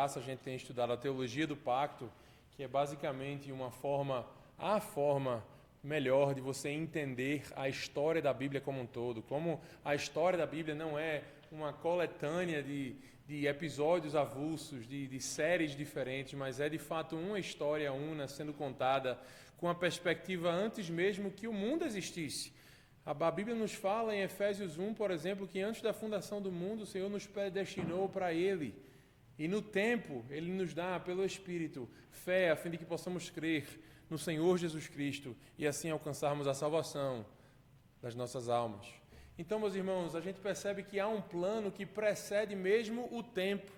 Graça, a gente tem estudado a teologia do pacto, que é basicamente a forma melhor de você entender a história da Bíblia como um todo. Como a história da Bíblia não é uma coletânea de episódios avulsos, de séries diferentes, mas é de fato uma história una sendo contada com a perspectiva antes mesmo que o mundo existisse. A Bíblia nos fala em Efésios 1, por exemplo, que antes da fundação do mundo o Senhor nos predestinou para Ele. E no tempo Ele nos dá, pelo Espírito, fé a fim de que possamos crer no Senhor Jesus Cristo e assim alcançarmos a salvação das nossas almas. Então, meus irmãos, a gente percebe que há um plano que precede mesmo o tempo.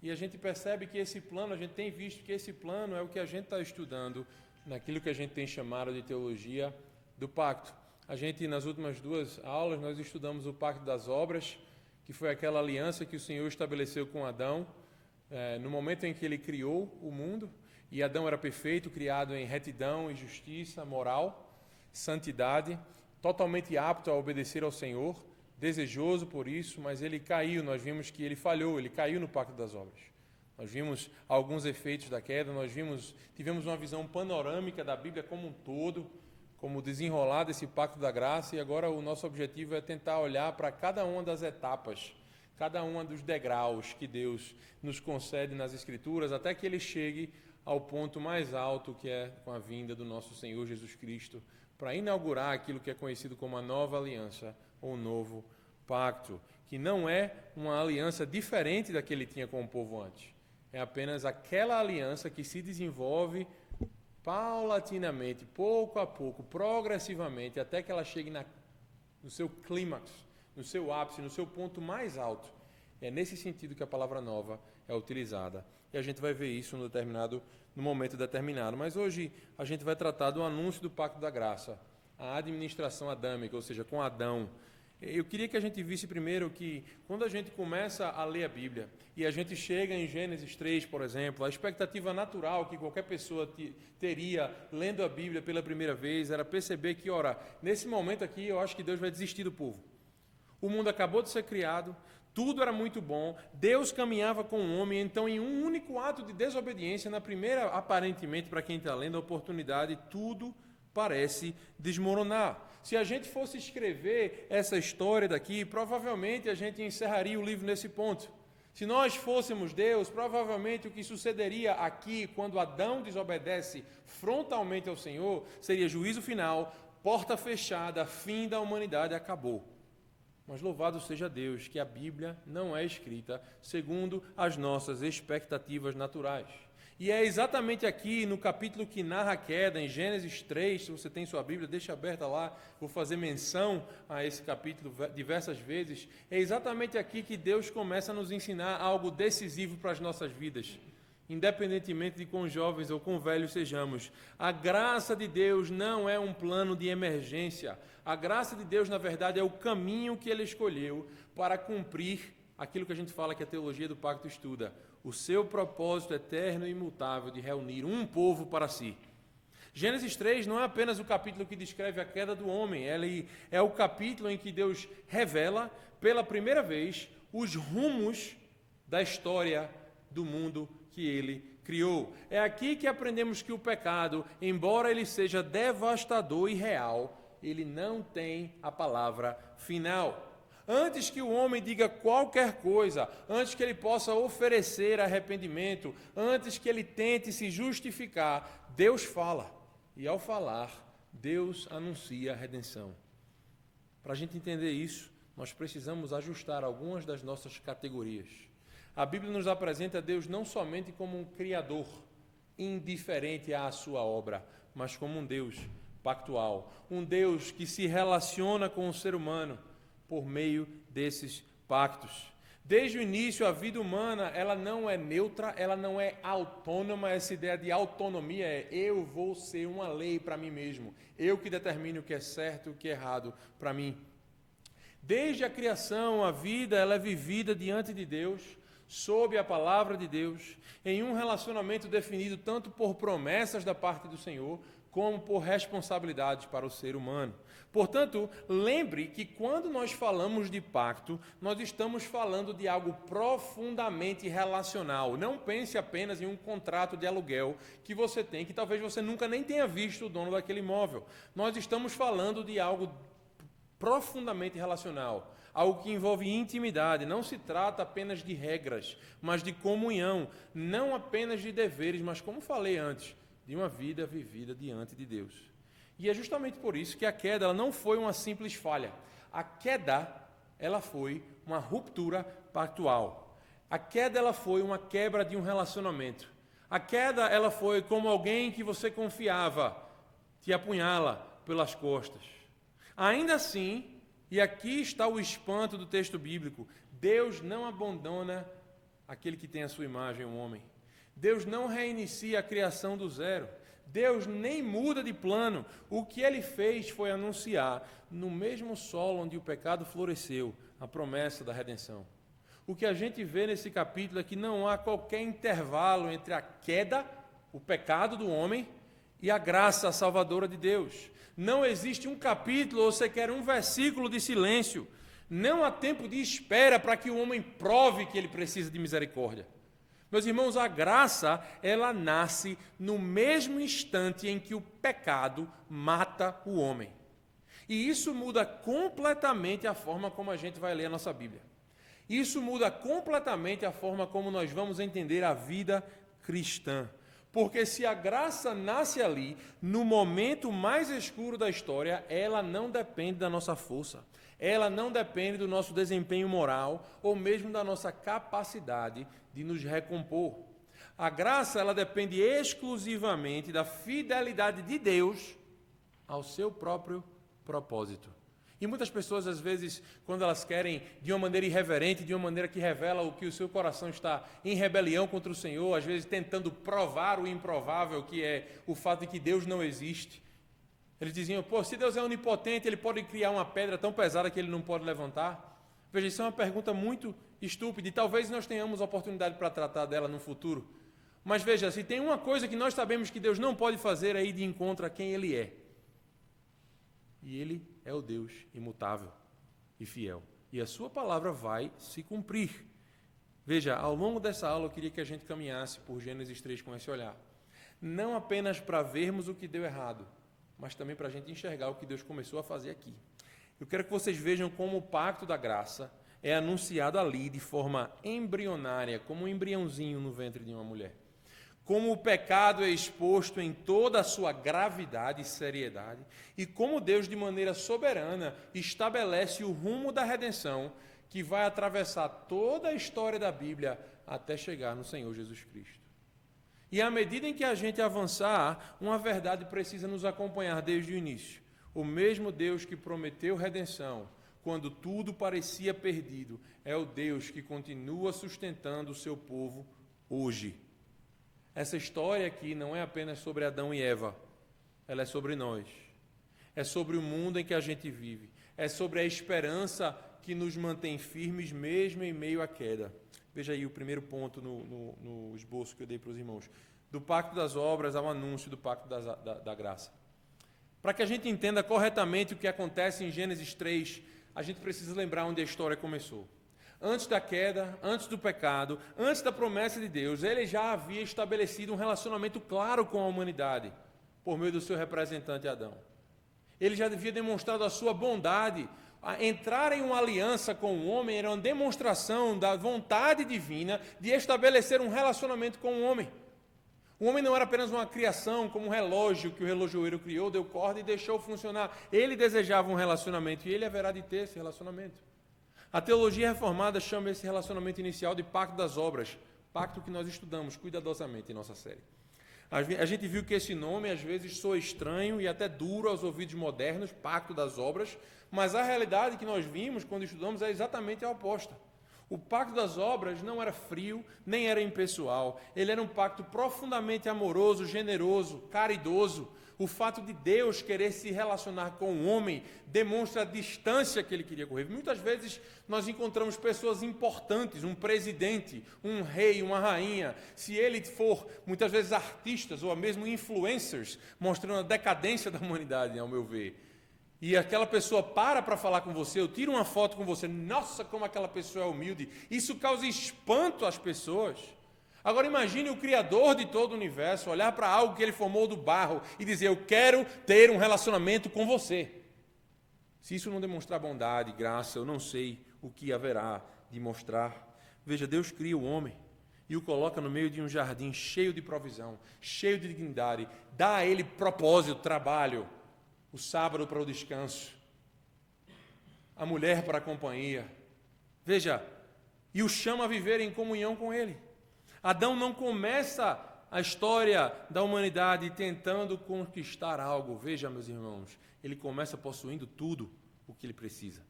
E a gente percebe que esse plano, a gente tem visto que esse plano é o que a gente está estudando naquilo que a gente tem chamado de teologia do pacto. A gente, nas últimas 2 aulas, nós estudamos o pacto das obras, que foi aquela aliança que o Senhor estabeleceu com Adão, no momento em que ele criou o mundo, e Adão era perfeito, criado em retidão e justiça, moral, santidade, totalmente apto a obedecer ao Senhor, desejoso por isso, mas ele caiu, nós vimos que ele falhou, ele caiu no pacto das obras. Nós vimos alguns efeitos da queda, tivemos uma visão panorâmica da Bíblia como um todo, como desenrolar desse pacto da graça, e agora o nosso objetivo é tentar olhar para cada uma das etapas, cada uma dos degraus que Deus nos concede nas Escrituras, até que ele chegue ao ponto mais alto, que é com a vinda do nosso Senhor Jesus Cristo, para inaugurar aquilo que é conhecido como a nova aliança, ou o novo pacto, que não é uma aliança diferente da que ele tinha com o povo antes. É apenas aquela aliança que se desenvolve paulatinamente, pouco a pouco, progressivamente, até que ela chegue no seu clímax, no seu ápice, no seu ponto mais alto. É nesse sentido que a palavra nova é utilizada. E a gente vai ver isso no momento determinado. Mas hoje a gente vai tratar do anúncio do pacto da graça, a administração adâmica, ou seja, com Adão. Eu queria que a gente visse primeiro que, quando a gente começa a ler a Bíblia, e a gente chega em Gênesis 3, por exemplo, a expectativa natural que qualquer pessoa teria lendo a Bíblia pela primeira vez era perceber que, ora, nesse momento aqui eu acho que Deus vai desistir do povo. O mundo acabou de ser criado, tudo era muito bom, Deus caminhava com o homem, então em um único ato de desobediência, na primeira, aparentemente, para quem está lendo a oportunidade, tudo parece desmoronar. Se a gente fosse escrever essa história daqui, provavelmente a gente encerraria o livro nesse ponto. Se nós fôssemos Deus, provavelmente o que sucederia aqui, quando Adão desobedece frontalmente ao Senhor, seria juízo final, porta fechada, fim da humanidade, acabou. Mas louvado seja Deus que a Bíblia não é escrita segundo as nossas expectativas naturais. E é exatamente aqui no capítulo que narra a queda, em Gênesis 3, se você tem sua Bíblia, deixa aberta lá, vou fazer menção a esse capítulo diversas vezes. É exatamente aqui que Deus começa a nos ensinar algo decisivo para as nossas vidas. Independentemente de quão jovens ou quão velhos sejamos, a graça de Deus não é um plano de emergência. A graça de Deus, na verdade, é o caminho que Ele escolheu para cumprir aquilo que a gente fala que a teologia do pacto estuda, o seu propósito eterno e imutável de reunir um povo para si. Gênesis 3 não é apenas o capítulo que descreve a queda do homem, ele é o capítulo em que Deus revela, pela primeira vez, os rumos da história do mundo que Ele criou. É aqui que aprendemos que o pecado, embora ele seja devastador e real, ele não tem a palavra final. Antes que o homem diga qualquer coisa, antes que ele possa oferecer arrependimento, antes que ele tente se justificar, Deus fala. E ao falar, Deus anuncia a redenção. Para a gente entender isso, nós precisamos ajustar algumas das nossas categorias. A Bíblia nos apresenta Deus não somente como um criador, indiferente à sua obra, mas como um Deus pactual, um Deus que se relaciona com o ser humano por meio desses pactos. Desde o início, a vida humana, ela não é neutra, ela não é autônoma. Essa ideia de autonomia é eu vou ser uma lei para mim mesmo, eu que determino o que é certo e o que é errado para mim. Desde a criação, a vida ela é vivida diante de Deus, sob a palavra de Deus, em um relacionamento definido tanto por promessas da parte do Senhor, como por responsabilidades para o ser humano. Portanto, lembre que quando nós falamos de pacto, nós estamos falando de algo profundamente relacional. Não pense apenas em um contrato de aluguel que você tem, que talvez você nunca nem tenha visto o dono daquele imóvel. Nós estamos falando de algo profundamente relacional, algo que envolve intimidade. Não se trata apenas de regras, mas de comunhão, não apenas de deveres, mas, como falei antes, de uma vida vivida diante de Deus. E é justamente por isso que a queda ela não foi uma simples falha. A queda ela foi uma ruptura pactual. A queda ela foi uma quebra de um relacionamento. A queda ela foi como alguém que você confiava te apunhala pelas costas. Ainda assim, e aqui está o espanto do texto bíblico, Deus não abandona aquele que tem a sua imagem, o homem. Deus não reinicia a criação do zero. Deus nem muda de plano. O que ele fez foi anunciar, no mesmo solo onde o pecado floresceu, a promessa da redenção. O que a gente vê nesse capítulo é que não há qualquer intervalo entre a queda, o pecado do homem, e a graça salvadora de Deus. Não existe um capítulo ou sequer um versículo de silêncio. Não há tempo de espera para que o homem prove que ele precisa de misericórdia. Meus irmãos, a graça, ela nasce no mesmo instante em que o pecado mata o homem. E isso muda completamente a forma como a gente vai ler a nossa Bíblia. Isso muda completamente a forma como nós vamos entender a vida cristã. Porque se a graça nasce ali, no momento mais escuro da história, ela não depende da nossa força. Ela não depende do nosso desempenho moral ou mesmo da nossa capacidade de nos recompor. A graça, ela depende exclusivamente da fidelidade de Deus ao seu próprio propósito. E muitas pessoas, às vezes, quando elas querem, de uma maneira irreverente, de uma maneira que revela o que o seu coração está em rebelião contra o Senhor, às vezes tentando provar o improvável, que é o fato de que Deus não existe. Eles diziam, se Deus é onipotente, ele pode criar uma pedra tão pesada que ele não pode levantar? Veja, isso é uma pergunta muito estúpida e talvez nós tenhamos oportunidade para tratar dela no futuro. Mas veja, se tem uma coisa que nós sabemos que Deus não pode fazer é ir de encontro a quem Ele é. E Ele é o Deus imutável e fiel. E a sua palavra vai se cumprir. Veja, ao longo dessa aula eu queria que a gente caminhasse por Gênesis 3 com esse olhar. Não apenas para vermos o que deu errado, mas também para a gente enxergar o que Deus começou a fazer aqui. Eu quero que vocês vejam como o pacto da graça é anunciado ali de forma embrionária, como um embriãozinho no ventre de uma mulher. Como o pecado é exposto em toda a sua gravidade e seriedade, e como Deus, de maneira soberana, estabelece o rumo da redenção que vai atravessar toda a história da Bíblia até chegar no Senhor Jesus Cristo. E à medida em que a gente avançar, uma verdade precisa nos acompanhar desde o início. O mesmo Deus que prometeu redenção, quando tudo parecia perdido, é o Deus que continua sustentando o seu povo hoje. Essa história aqui não é apenas sobre Adão e Eva, ela é sobre nós. É sobre o mundo em que a gente vive. É sobre a esperança que nos mantém firmes mesmo em meio à queda. Veja aí o primeiro ponto no esboço que eu dei para os irmãos. Do pacto das obras ao anúncio do pacto da graça. Para que a gente entenda corretamente o que acontece em Gênesis 3, a gente precisa lembrar onde a história começou. Antes da queda, antes do pecado, antes da promessa de Deus, ele já havia estabelecido um relacionamento claro com a humanidade, por meio do seu representante Adão. Ele já havia demonstrado a sua bondade. Entrar em uma aliança com o homem era uma demonstração da vontade divina de estabelecer um relacionamento com o homem. O homem não era apenas uma criação, como um relógio que o relojoeiro criou, deu corda e deixou funcionar. Ele desejava um relacionamento e ele haverá de ter esse relacionamento. A teologia reformada chama esse relacionamento inicial de pacto das obras, pacto que nós estudamos cuidadosamente em nossa série. A gente viu que esse nome às vezes soa estranho e até duro aos ouvidos modernos, pacto das obras, mas a realidade que nós vimos quando estudamos é exatamente a oposta. O pacto das obras não era frio, nem era impessoal. Ele era um pacto profundamente amoroso, generoso, caridoso. O fato de Deus querer se relacionar com o homem demonstra a distância que ele queria correr. Muitas vezes nós encontramos pessoas importantes, um presidente, um rei, uma rainha. Se ele for, muitas vezes, artistas ou mesmo influencers, mostrando a decadência da humanidade, ao meu ver. E aquela pessoa para falar com você, eu tiro uma foto com você, nossa, como aquela pessoa é humilde. Isso causa espanto às pessoas. Agora imagine o Criador de todo o universo olhar para algo que ele formou do barro e dizer, eu quero ter um relacionamento com você. Se isso não demonstrar bondade, graça, eu não sei o que haverá de mostrar. Veja, Deus cria o homem e o coloca no meio de um jardim cheio de provisão, cheio de dignidade, dá a ele propósito, trabalho, o sábado para o descanso, a mulher para a companhia. Veja, e o chama a viver em comunhão com ele. Adão não começa a história da humanidade tentando conquistar algo. Veja, meus irmãos, ele começa possuindo tudo o que ele precisa.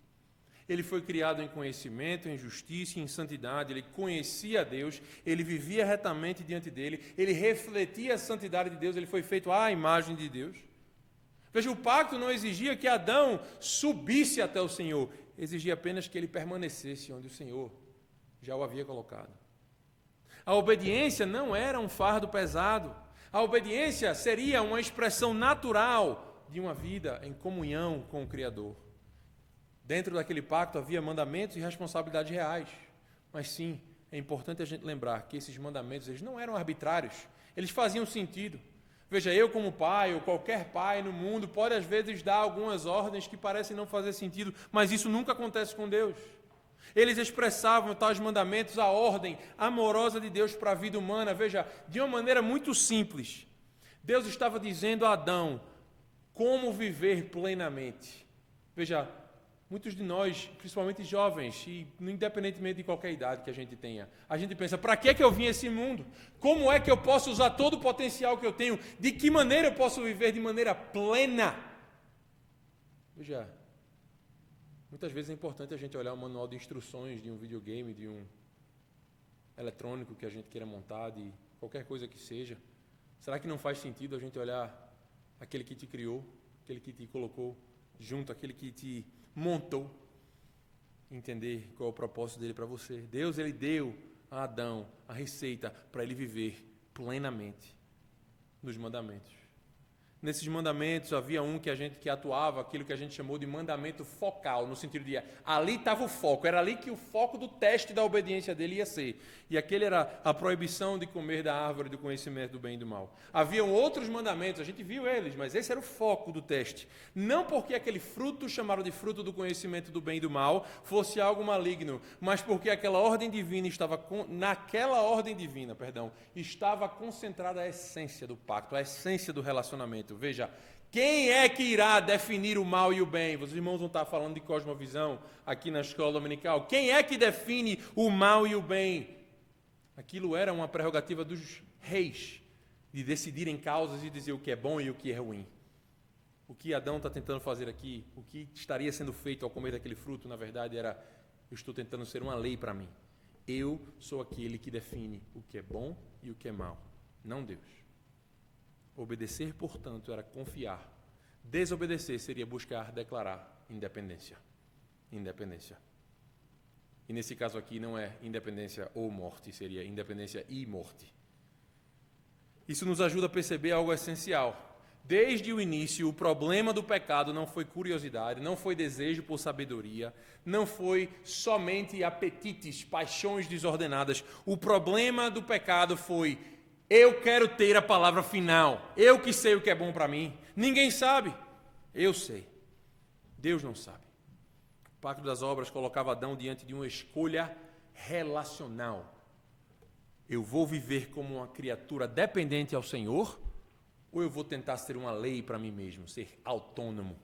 Ele foi criado em conhecimento, em justiça e em santidade. Ele conhecia a Deus, ele vivia retamente diante dele, ele refletia a santidade de Deus, ele foi feito à imagem de Deus. Veja, o pacto não exigia que Adão subisse até o Senhor, exigia apenas que ele permanecesse onde o Senhor já o havia colocado. A obediência não era um fardo pesado. A obediência seria uma expressão natural de uma vida em comunhão com o Criador. Dentro daquele pacto havia mandamentos e responsabilidades reais. Mas sim, é importante a gente lembrar que esses mandamentos eles não eram arbitrários. Eles faziam sentido. Veja, eu como pai, ou qualquer pai no mundo, pode às vezes dar algumas ordens que parecem não fazer sentido, mas isso nunca acontece com Deus. Eles expressavam tais mandamentos, a ordem amorosa de Deus para a vida humana, veja, de uma maneira muito simples. Deus estava dizendo a Adão como viver plenamente. Veja, muitos de nós, principalmente jovens, e independentemente de qualquer idade que a gente tenha, a gente pensa, para que eu vim a esse mundo? Como é que eu posso usar todo o potencial que eu tenho? De que maneira eu posso viver de maneira plena? Veja, muitas vezes é importante a gente olhar o manual de instruções de um videogame, de um eletrônico que a gente queira montar, de qualquer coisa que seja. Será que não faz sentido a gente olhar aquele que te criou, aquele que te colocou junto, aquele que te montou, entender qual é o propósito dele para você? Deus, ele deu a Adão a receita para ele viver plenamente nos mandamentos. Nesses mandamentos havia um que atuava aquilo que a gente chamou de mandamento focal, no sentido de ali estava o foco, era ali que o foco do teste da obediência dele ia ser. E aquele era a proibição de comer da árvore do conhecimento do bem e do mal. Haviam outros mandamentos, a gente viu eles, mas esse era o foco do teste. Não porque aquele fruto, chamado de fruto do conhecimento do bem e do mal, fosse algo maligno, mas porque aquela ordem divina estava, estava concentrada a essência do pacto, a essência do relacionamento. Veja, quem é que irá definir o mal e o bem? Os irmãos vão estar falando de cosmovisão aqui na escola dominical. Quem é que define o mal e o bem? Aquilo era uma prerrogativa dos reis, de decidirem causas e dizer o que é bom e o que é ruim. O que Adão está tentando fazer aqui, o que estaria sendo feito ao comer daquele fruto, na verdade era, eu estou tentando ser uma lei para mim. Eu sou aquele que define o que é bom e o que é mal, não Deus. Obedecer, portanto, era confiar. Desobedecer seria buscar declarar independência. Independência. E nesse caso aqui não é independência ou morte, seria independência e morte. Isso nos ajuda a perceber algo essencial. Desde o início, o problema do pecado não foi curiosidade, não foi desejo por sabedoria, não foi somente apetites, paixões desordenadas. O problema do pecado foi: eu quero ter a palavra final. Eu que sei o que é bom para mim. Ninguém sabe. Eu sei. Deus não sabe. O pacto das obras colocava Adão diante de uma escolha relacional. Eu vou viver como uma criatura dependente ao Senhor, ou eu vou tentar ser uma lei para mim mesmo, ser autônomo?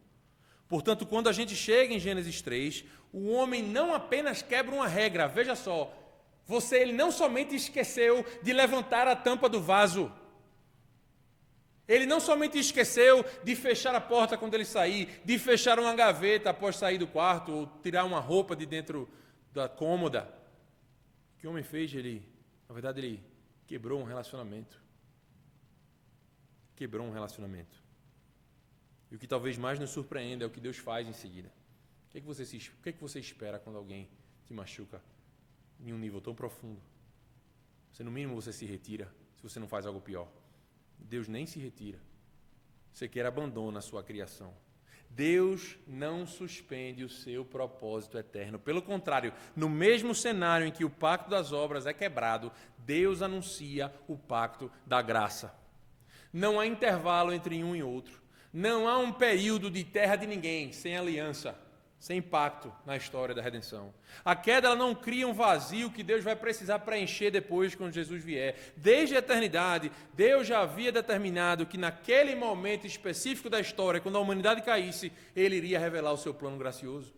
Portanto, quando a gente chega em Gênesis 3, o homem não apenas quebra uma regra. Veja só, ele não somente esqueceu de levantar a tampa do vaso. Ele não somente esqueceu de fechar a porta quando ele sair, de fechar uma gaveta após sair do quarto, ou tirar uma roupa de dentro da cômoda. que o homem fez, na verdade, ele quebrou um relacionamento. Quebrou um relacionamento. E o que talvez mais nos surpreenda é o que Deus faz em seguida. O que é que você espera quando alguém te machuca em um nível tão profundo? No mínimo, você se retira, se você não faz algo pior. Deus nem se retira. Você quer abandona a sua criação. Deus não suspende o seu propósito eterno. Pelo contrário, no mesmo cenário em que o pacto das obras é quebrado, Deus anuncia o pacto da graça. Não há intervalo entre um e outro. Não há um período de terra de ninguém, sem aliança, sem pacto na história da redenção. A queda ela não cria um vazio que Deus vai precisar preencher depois quando Jesus vier. Desde a eternidade, Deus já havia determinado que naquele momento específico da história, quando a humanidade caísse, Ele iria revelar o seu plano gracioso.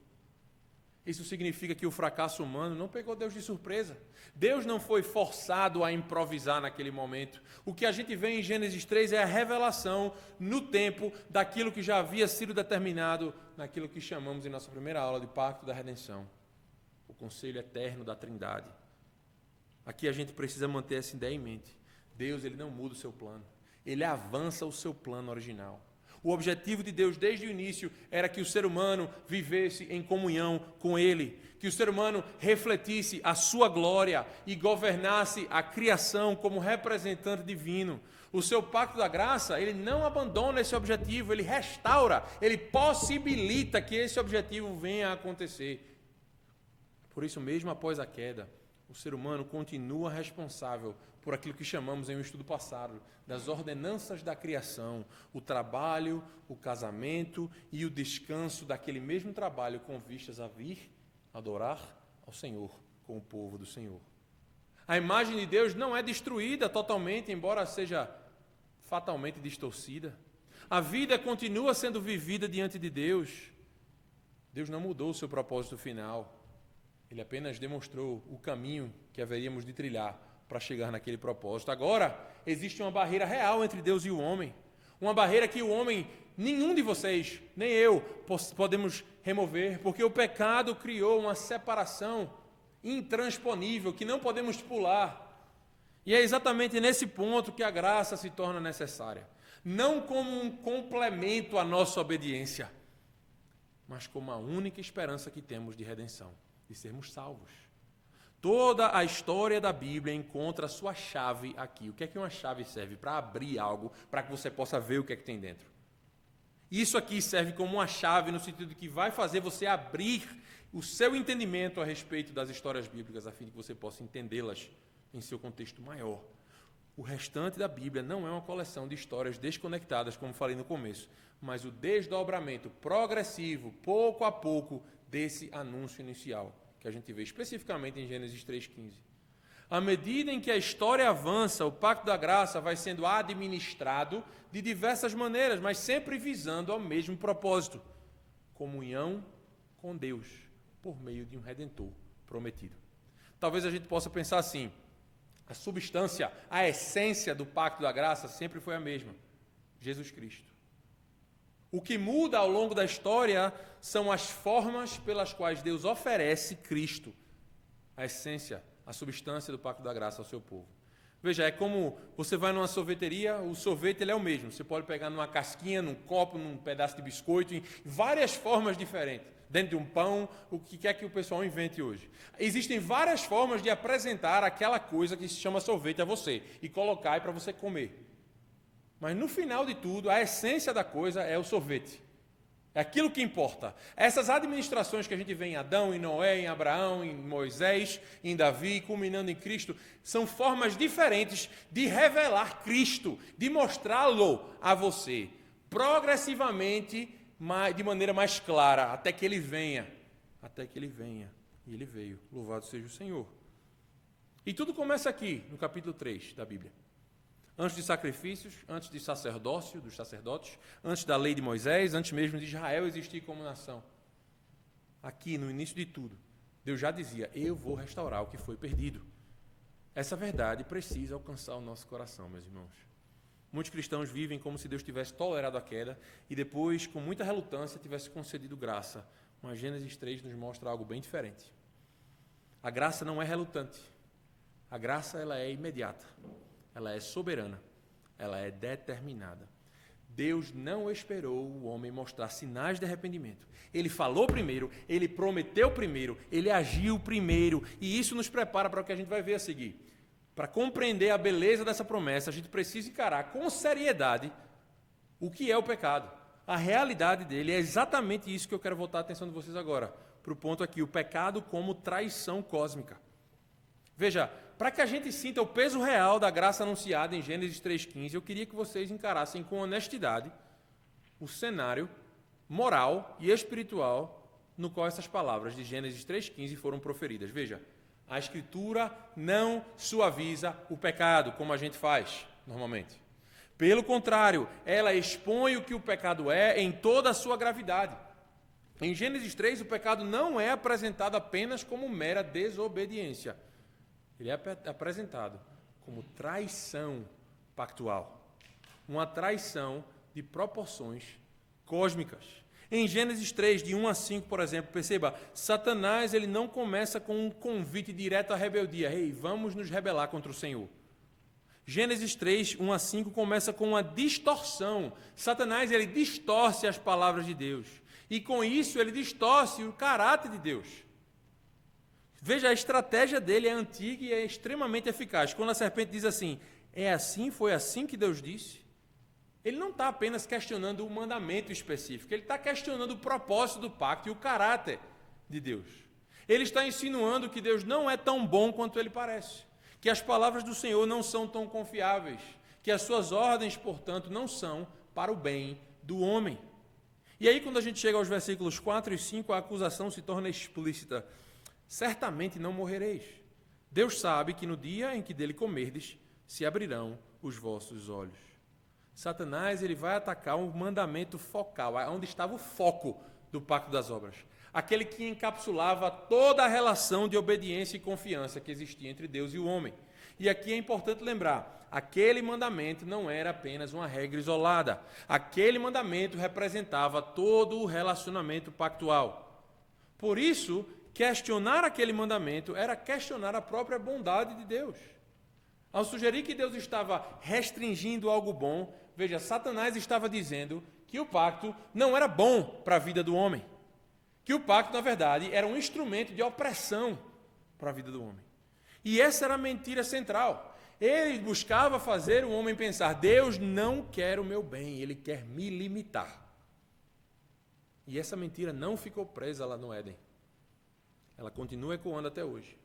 Isso significa que o fracasso humano não pegou Deus de surpresa. Deus não foi forçado a improvisar naquele momento. O que a gente vê em Gênesis 3 é a revelação no tempo daquilo que já havia sido determinado naquilo que chamamos em nossa primeira aula de Pacto da Redenção. O conselho eterno da Trindade. Aqui a gente precisa manter essa ideia em mente. Deus ele não muda o seu plano. Ele avança o seu plano original. O objetivo de Deus desde o início era que o ser humano vivesse em comunhão com Ele, que o ser humano refletisse a sua glória e governasse a criação como representante divino. O seu pacto da graça, ele não abandona esse objetivo, ele restaura, ele possibilita que esse objetivo venha a acontecer. Por isso, mesmo após a queda, o ser humano continua responsável por aquilo que chamamos em um estudo passado, das ordenanças da criação, o trabalho, o casamento e o descanso daquele mesmo trabalho com vistas a vir adorar ao Senhor, com o povo do Senhor. A imagem de Deus não é destruída totalmente, embora seja fatalmente distorcida. A vida continua sendo vivida diante de Deus. Deus não mudou o seu propósito final. Ele apenas demonstrou o caminho que haveríamos de trilhar para chegar naquele propósito. Agora, existe uma barreira real entre Deus e o homem. Uma barreira que o homem, nenhum de vocês, nem eu, podemos remover, porque o pecado criou uma separação intransponível que não podemos pular. E é exatamente nesse ponto que a graça se torna necessária. Não como um complemento à nossa obediência, mas como a única esperança que temos de redenção, de sermos salvos. Toda a história da Bíblia encontra a sua chave aqui. O que é que uma chave serve? Para abrir algo, para que você possa ver o que é que tem dentro. Isso aqui serve como uma chave no sentido de que vai fazer você abrir o seu entendimento a respeito das histórias bíblicas, a fim de que você possa entendê-las em seu contexto maior. O restante da Bíblia não é uma coleção de histórias desconectadas, como falei no começo, mas o desdobramento progressivo, pouco a pouco, desse anúncio inicial, que a gente vê especificamente em Gênesis 3,15. À medida em que a história avança, o pacto da graça vai sendo administrado de diversas maneiras, mas sempre visando ao mesmo propósito: comunhão com Deus, por meio de um Redentor prometido. Talvez a gente possa pensar assim: a substância, a essência do pacto da graça sempre foi a mesma: Jesus Cristo. O que muda ao longo da história são as formas pelas quais Deus oferece Cristo, a essência, a substância do pacto da graça ao seu povo. Veja, é como você vai numa sorveteria, o sorvete ele é o mesmo. Você pode pegar numa casquinha, num copo, num pedaço de biscoito, em várias formas diferentes. Dentro de um pão, o que quer que o pessoal invente hoje. Existem várias formas de apresentar aquela coisa que se chama sorvete a você e colocar aí para você comer. Mas no final de tudo, a essência da coisa é o sorvete. É aquilo que importa. Essas administrações que a gente vê em Adão, em Noé, em Abraão, em Moisés, em Davi, culminando em Cristo, são formas diferentes de revelar Cristo, de mostrá-lo a você, progressivamente, de maneira mais clara, até que ele venha. Até que ele venha. E ele veio. Louvado seja o Senhor. E tudo começa aqui, no capítulo 3 da Bíblia. Antes de sacrifícios, antes de sacerdócio, dos sacerdotes, antes da lei de Moisés, antes mesmo de Israel existir como nação. Aqui, no início de tudo, Deus já dizia: eu vou restaurar o que foi perdido. Essa verdade precisa alcançar o nosso coração, meus irmãos. Muitos cristãos vivem como se Deus tivesse tolerado a queda e depois, com muita relutância, tivesse concedido graça. Mas Gênesis 3 nos mostra algo bem diferente. A graça não é relutante. A graça, ela é imediata, ela é soberana, ela é determinada. Deus não esperou o homem mostrar sinais de arrependimento. Ele falou primeiro, ele prometeu primeiro, ele agiu primeiro, e isso nos prepara para o que a gente vai ver a seguir. Para compreender a beleza dessa promessa, a gente precisa encarar com seriedade o que é o pecado. A realidade dele é exatamente isso que eu quero voltar a atenção de vocês agora, para o ponto aqui, o pecado como traição cósmica. Veja, para que a gente sinta o peso real da graça anunciada em Gênesis 3,15, eu queria que vocês encarassem com honestidade o cenário moral e espiritual no qual essas palavras de Gênesis 3,15 foram proferidas. Veja, a Escritura não suaviza o pecado, como a gente faz normalmente. Pelo contrário, ela expõe o que o pecado é em toda a sua gravidade. Em Gênesis 3, o pecado não é apresentado apenas como mera desobediência. Ele é apresentado como traição pactual. Uma traição de proporções cósmicas. Em Gênesis 3, de 1 a 5, por exemplo, perceba, Satanás ele não começa com um convite direto à rebeldia. Ei, vamos nos rebelar contra o Senhor. Gênesis 3, 1 a 5 começa com uma distorção. Satanás ele distorce as palavras de Deus. E com isso ele distorce o caráter de Deus. Veja, a estratégia dele é antiga e é extremamente eficaz. Quando a serpente diz assim, é assim, foi assim que Deus disse? Ele não está apenas questionando o mandamento específico, ele está questionando o propósito do pacto e o caráter de Deus. Ele está insinuando que Deus não é tão bom quanto ele parece, que as palavras do Senhor não são tão confiáveis, que as suas ordens, portanto, não são para o bem do homem. E aí, quando a gente chega aos versículos 4 e 5, a acusação se torna explícita. Certamente não morrereis. Deus sabe que no dia em que dele comerdes, se abrirão os vossos olhos. Satanás ele vai atacar um mandamento focal, onde estava o foco do pacto das obras. Aquele que encapsulava toda a relação de obediência e confiança que existia entre Deus e o homem. E aqui é importante lembrar, aquele mandamento não era apenas uma regra isolada. Aquele mandamento representava todo o relacionamento pactual. Por isso, questionar aquele mandamento era questionar a própria bondade de Deus. Ao sugerir que Deus estava restringindo algo bom, veja, Satanás estava dizendo que o pacto não era bom para a vida do homem. Que o pacto, na verdade, era um instrumento de opressão para a vida do homem. E essa era a mentira central. Ele buscava fazer o homem pensar, Deus não quer o meu bem, Ele quer me limitar. E essa mentira não ficou presa lá no Éden. Ela continua ecoando até hoje.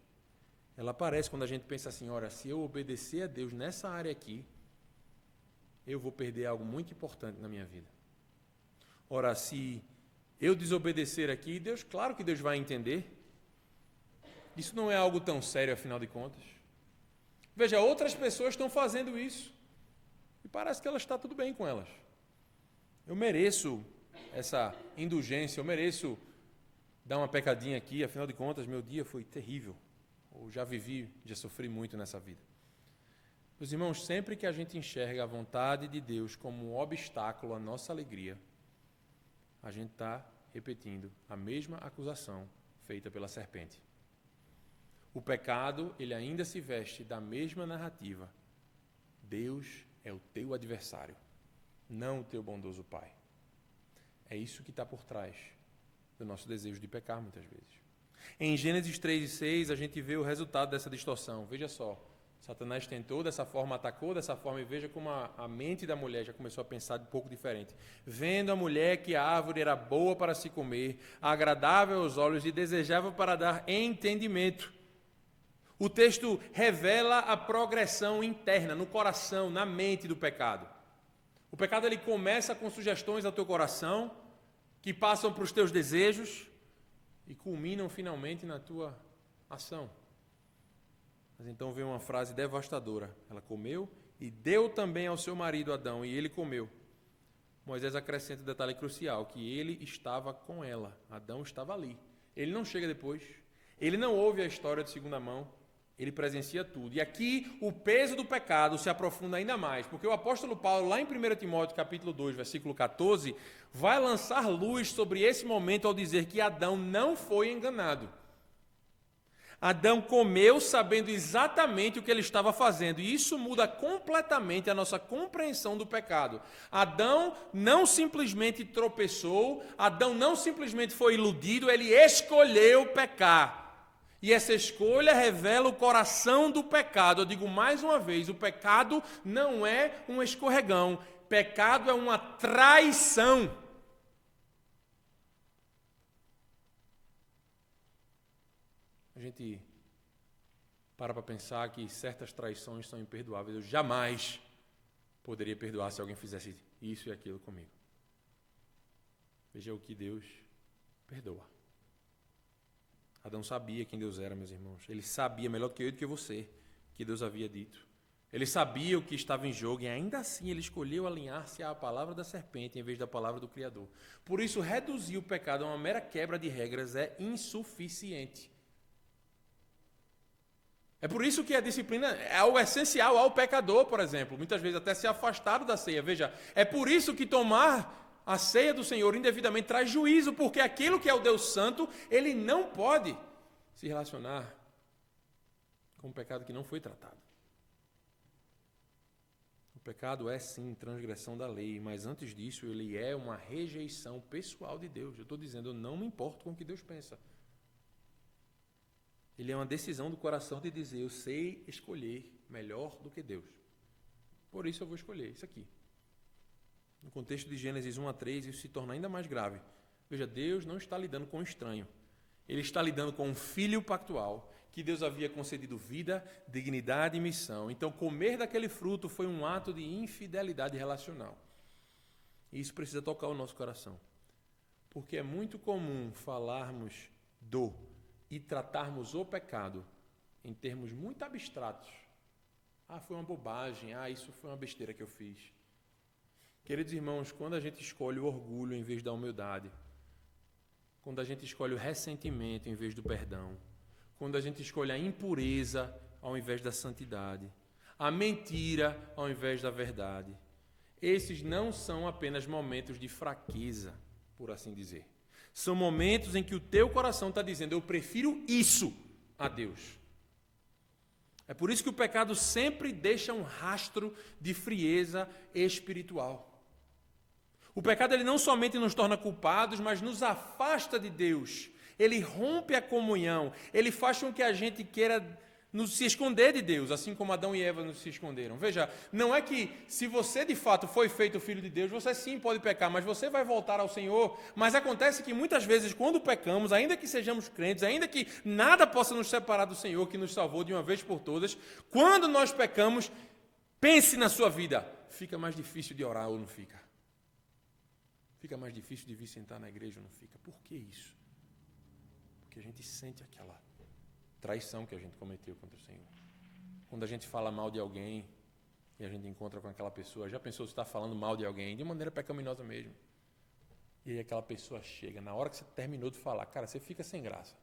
Ela aparece quando a gente pensa assim, ora, se eu obedecer a Deus nessa área aqui, eu vou perder algo muito importante na minha vida. Ora, se eu desobedecer aqui, Deus, claro que Deus vai entender. Isso não é algo tão sério, afinal de contas. Veja, outras pessoas estão fazendo isso. E parece que está tudo bem com elas. Eu mereço essa indulgência, eu mereço dar uma pecadinha aqui, afinal de contas, meu dia foi terrível. Eu já vivi, já sofri muito nessa vida. Meus irmãos, sempre que a gente enxerga a vontade de Deus como um obstáculo à nossa alegria, a gente está repetindo a mesma acusação feita pela serpente. O pecado, ele ainda se veste da mesma narrativa. Deus é o teu adversário, não o teu bondoso Pai. É isso que está por trás do nosso desejo de pecar muitas vezes. Em Gênesis 3 e 6, a gente vê o resultado dessa distorção. Veja só, Satanás tentou dessa forma, atacou dessa forma, e veja como a mente da mulher já começou a pensar um pouco diferente. Vendo a mulher que a árvore era boa para se comer, agradável aos olhos e desejável para dar entendimento. O texto revela a progressão interna, no coração, na mente do pecado. O pecado ele começa com sugestões ao teu coração, que passam para os teus desejos e culminam finalmente na tua ação. Mas então vem uma frase devastadora. Ela comeu e deu também ao seu marido Adão, e ele comeu. Moisés acrescenta um detalhe crucial, que ele estava com ela. Adão estava ali. Ele não chega depois. Ele não ouve a história de segunda mão. Ele presencia tudo. E aqui o peso do pecado se aprofunda ainda mais, porque o apóstolo Paulo, lá em 1 Timóteo capítulo 2, versículo 14, vai lançar luz sobre esse momento ao dizer que Adão não foi enganado. Adão comeu sabendo exatamente o que ele estava fazendo, e isso muda completamente a nossa compreensão do pecado. Adão não simplesmente tropeçou, Adão não simplesmente foi iludido, ele escolheu pecar. E essa escolha revela o coração do pecado. Eu digo mais uma vez, o pecado não é um escorregão, pecado é uma traição. A gente para pensar que certas traições são imperdoáveis. Eu jamais poderia perdoar se alguém fizesse isso e aquilo comigo. Veja o que Deus perdoa. Adão sabia quem Deus era, meus irmãos. Ele sabia, melhor do que eu e do que você, que Deus havia dito. Ele sabia o que estava em jogo e ainda assim ele escolheu alinhar-se à palavra da serpente em vez da palavra do Criador. Por isso, reduzir o pecado a uma mera quebra de regras é insuficiente. É por isso que a disciplina é algo essencial ao pecador, por exemplo. Muitas vezes até se afastado da ceia. Veja, é por isso que tomar a ceia do Senhor indevidamente traz juízo, porque aquilo que é o Deus Santo, ele não pode se relacionar com um pecado que não foi tratado. O pecado é sim transgressão da lei, mas antes disso ele é uma rejeição pessoal de Deus. Eu estou dizendo, eu não me importo com o que Deus pensa. Ele é uma decisão do coração de dizer, eu sei escolher melhor do que Deus. Por isso eu vou escolher isso aqui. No contexto de Gênesis 1 a 3, isso se torna ainda mais grave. Veja, Deus não está lidando com um estranho. Ele está lidando com um filho pactual, que Deus havia concedido vida, dignidade e missão. Então, comer daquele fruto foi um ato de infidelidade relacional. E isso precisa tocar o nosso coração. Porque é muito comum falarmos e tratarmos o pecado em termos muito abstratos. Foi uma bobagem, isso foi uma besteira que eu fiz. Queridos irmãos, quando a gente escolhe o orgulho em vez da humildade, quando a gente escolhe o ressentimento em vez do perdão, quando a gente escolhe a impureza ao invés da santidade, a mentira ao invés da verdade, esses não são apenas momentos de fraqueza, por assim dizer. São momentos em que o teu coração está dizendo, eu prefiro isso a Deus. É por isso que o pecado sempre deixa um rastro de frieza espiritual. O pecado ele não somente nos torna culpados, mas nos afasta de Deus. Ele rompe a comunhão, ele faz com que a gente queira se esconder de Deus, assim como Adão e Eva se esconderam. Veja, não é que se você de fato foi feito filho de Deus, você sim pode pecar, mas você vai voltar ao Senhor. Mas acontece que muitas vezes quando pecamos, ainda que sejamos crentes, ainda que nada possa nos separar do Senhor que nos salvou de uma vez por todas, quando nós pecamos, pense na sua vida, fica mais difícil de orar ou não fica? Fica mais difícil de vir sentar na igreja ou não fica? Por que isso? Porque a gente sente aquela traição que a gente cometeu contra o Senhor. Quando a gente fala mal de alguém e a gente encontra com aquela pessoa, já pensou se está falando mal de alguém, de maneira pecaminosa mesmo. E aí aquela pessoa chega, na hora que você terminou de falar, cara, você fica sem graça.